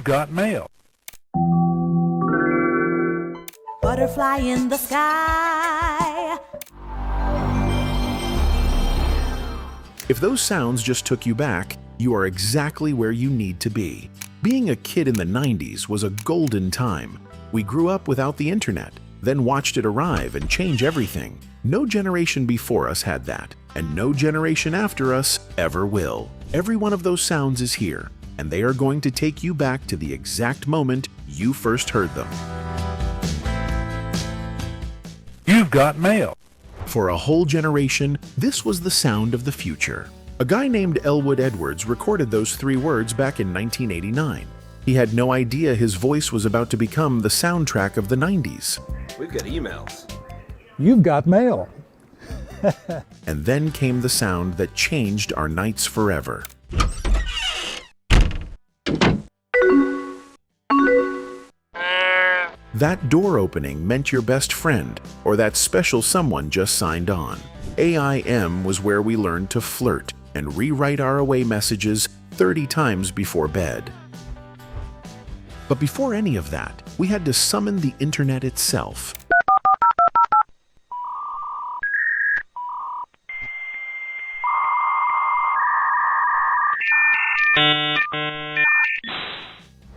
got mail. Butterfly in the sky. If those sounds just took you back, you are exactly where you need to be. Being a kid in the 90s was a golden time. We grew up without the internet, then watched it arrive and change everything. No generation before us had that, and no generation after us ever will. Every one of those sounds is here, and they are going to take you back to the exact moment you first heard them. You've got mail. For a whole generation, this was the sound of the future. A guy named Elwood Edwards recorded those 3 words back in 1989. He had no idea his voice was about to become the soundtrack of the 90s. We've got emails. You've got mail. And then came the sound that changed our nights forever. That door opening meant your best friend, or that special someone just signed on. AIM was where we learned to flirt and rewrite our away messages 30 times before bed. But before any of that, we had to summon the internet itself.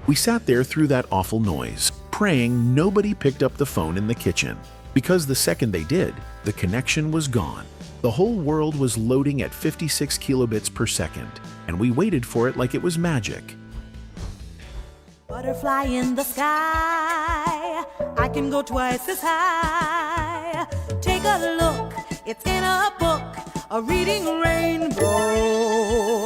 We sat there through that awful noise, praying nobody picked up the phone in the kitchen, because the second they did, the connection was gone. The whole world was loading at 56 kilobits per second, and we waited for it like it was magic. Butterfly in the sky. I can go twice as high. Take a look, it's in a book, a reading rainbow.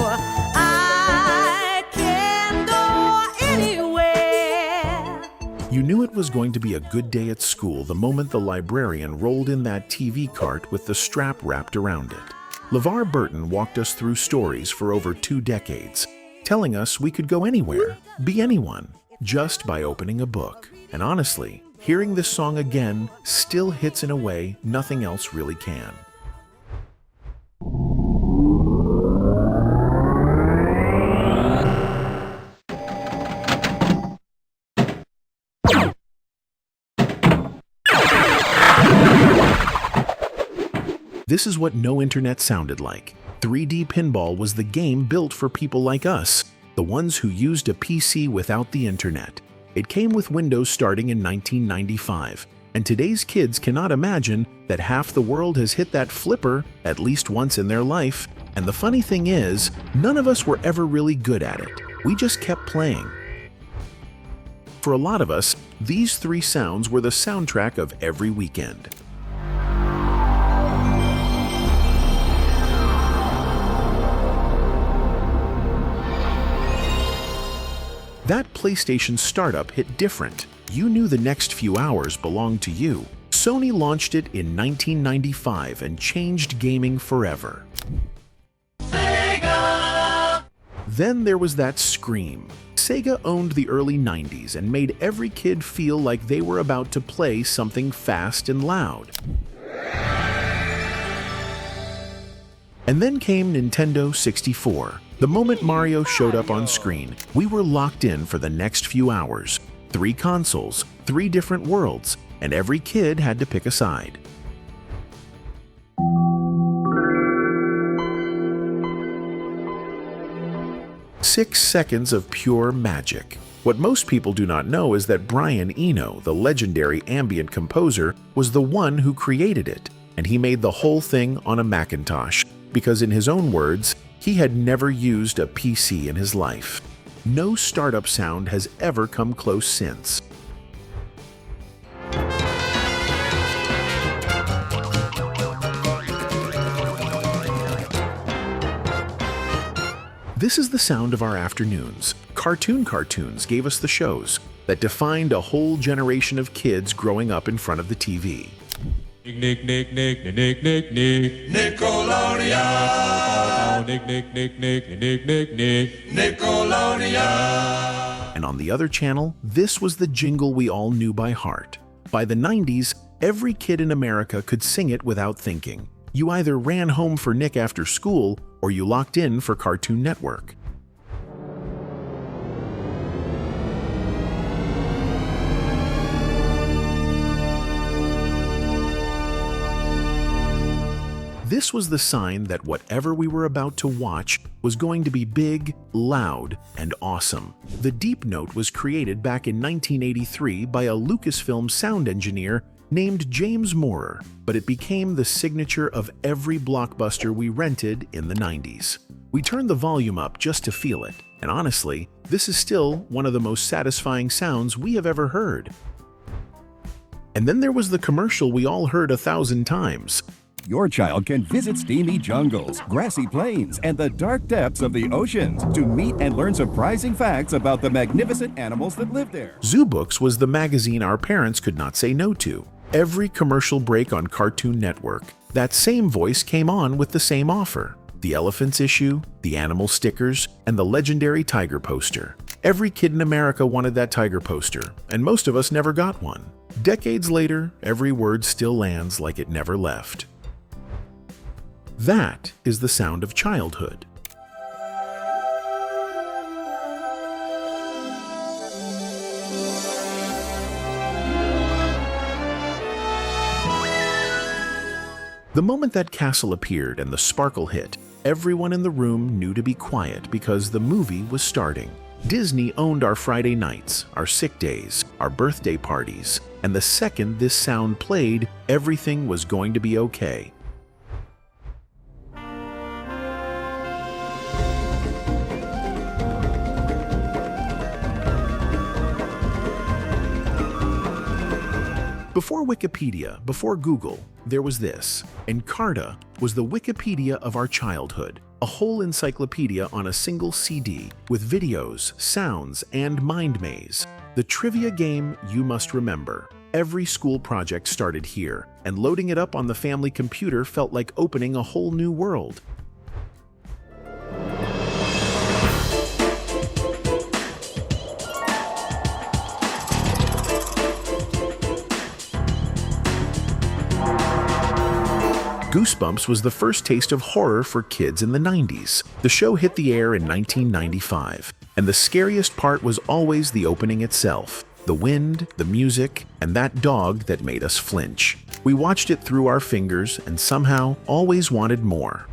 I can go anywhere. You knew it was going to be a good day at school the moment the librarian rolled in that TV cart with the strap wrapped around it. LeVar Burton walked us through stories for over 2 decades, telling us we could go anywhere, be anyone, just by opening a book. And honestly, hearing this song again still hits in a way nothing else really can. This is what no internet sounded like. 3D Pinball was the game built for people like us, the ones who used a PC without the internet. It came with Windows starting in 1995, and today's kids cannot imagine that half the world has hit that flipper at least once in their life, and the funny thing is, none of us were ever really good at it. We just kept playing. For a lot of us, these 3 sounds were the soundtrack of every weekend. That PlayStation startup hit different. You knew the next few hours belonged to you. Sony launched it in 1995 and changed gaming forever. Sega! Then there was that scream. Sega owned the early 90s and made every kid feel like they were about to play something fast and loud. And then came Nintendo 64. The moment Mario showed up on screen, we were locked in for the next few hours. 3 consoles, 3 different worlds, and every kid had to pick a side. Six seconds of pure magic. What most people do not know is that Brian Eno, the legendary ambient composer, was the one who created it, and he made the whole thing on a Macintosh, because in his own words, he had never used a PC in his life. No startup sound has ever come close since. This is the sound of our afternoons. Cartoons gave us the shows that defined a whole generation of kids growing up in front of the TV. Nickelodeon. And on the other channel, this was the jingle we all knew by heart. By the 90s, every kid in America could sing it without thinking. You either ran home for Nick after school, or you locked in for Cartoon Network. This was the sign that whatever we were about to watch was going to be big, loud, and awesome. The Deep Note was created back in 1983 by a Lucasfilm sound engineer named James Moorer, but it became the signature of every blockbuster we rented in the 90s. We turned the volume up just to feel it, and honestly, this is still one of the most satisfying sounds we have ever heard. And then there was the commercial we all heard 1,000 times. Your child can visit steamy jungles, grassy plains, and the dark depths of the oceans to meet and learn surprising facts about the magnificent animals that live there. Zoobooks was the magazine our parents could not say no to. Every commercial break on Cartoon Network, that same voice came on with the same offer. The elephants issue, the animal stickers, and the legendary tiger poster. Every kid in America wanted that tiger poster, and most of us never got one. Decades later, every word still lands like it never left. That is the sound of childhood. The moment that castle appeared and the sparkle hit, everyone in the room knew to be quiet because the movie was starting. Disney owned our Friday nights, our sick days, our birthday parties, and the second this sound played, everything was going to be okay. Before Wikipedia, before Google, there was this. Encarta was the Wikipedia of our childhood, a whole encyclopedia on a single CD with videos, sounds, and mind maze. The trivia game you must remember. Every school project started here, and loading it up on the family computer felt like opening a whole new world. Goosebumps was the first taste of horror for kids in the 90s. The show hit the air in 1995, and the scariest part was always the opening itself. The wind, the music, and that dog that made us flinch. We watched it through our fingers and somehow always wanted more.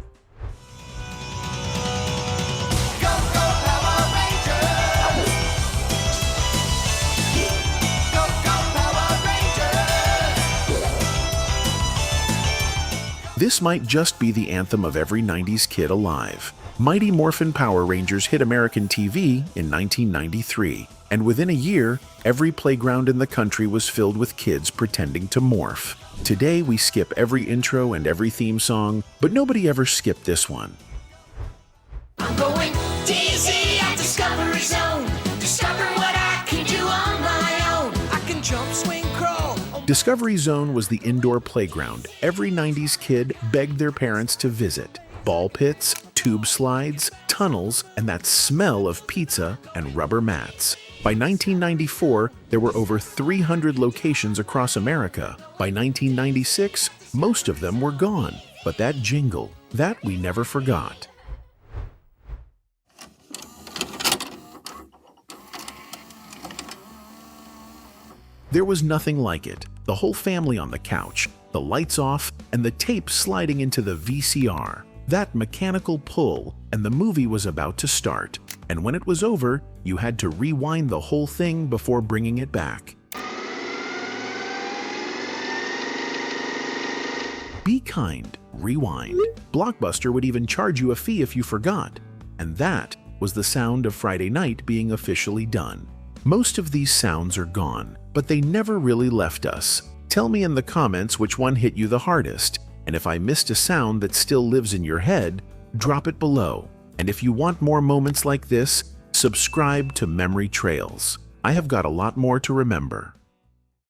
This might just be the anthem of every 90s kid alive. Mighty Morphin Power Rangers hit American TV in 1993, and within a year, every playground in the country was filled with kids pretending to morph. Today, we skip every intro and every theme song, but nobody ever skipped this one. I'm going dizzy at Discovery Zone, discovering what I can do on my own. I can jump, swing, crawl. Discovery Zone was the indoor playground every 90s kid begged their parents to visit. Ball pits, tube slides, tunnels, and that smell of pizza and rubber mats. By 1994, there were over 300 locations across America. By 1996, most of them were gone. But that jingle, that we never forgot. There was nothing like it. The whole family on the couch, the lights off, and the tape sliding into the VCR. That mechanical pull, and the movie was about to start. And when it was over, you had to rewind the whole thing before bringing it back. Be kind, rewind. Blockbuster would even charge you a fee if you forgot. And that was the sound of Friday night being officially done. Most of these sounds are gone, but they never really left us. Tell me in the comments which one hit you the hardest, and if I missed a sound that still lives in your head, drop it below. And if you want more moments like this, subscribe to Memory Trails. I have got a lot more to remember.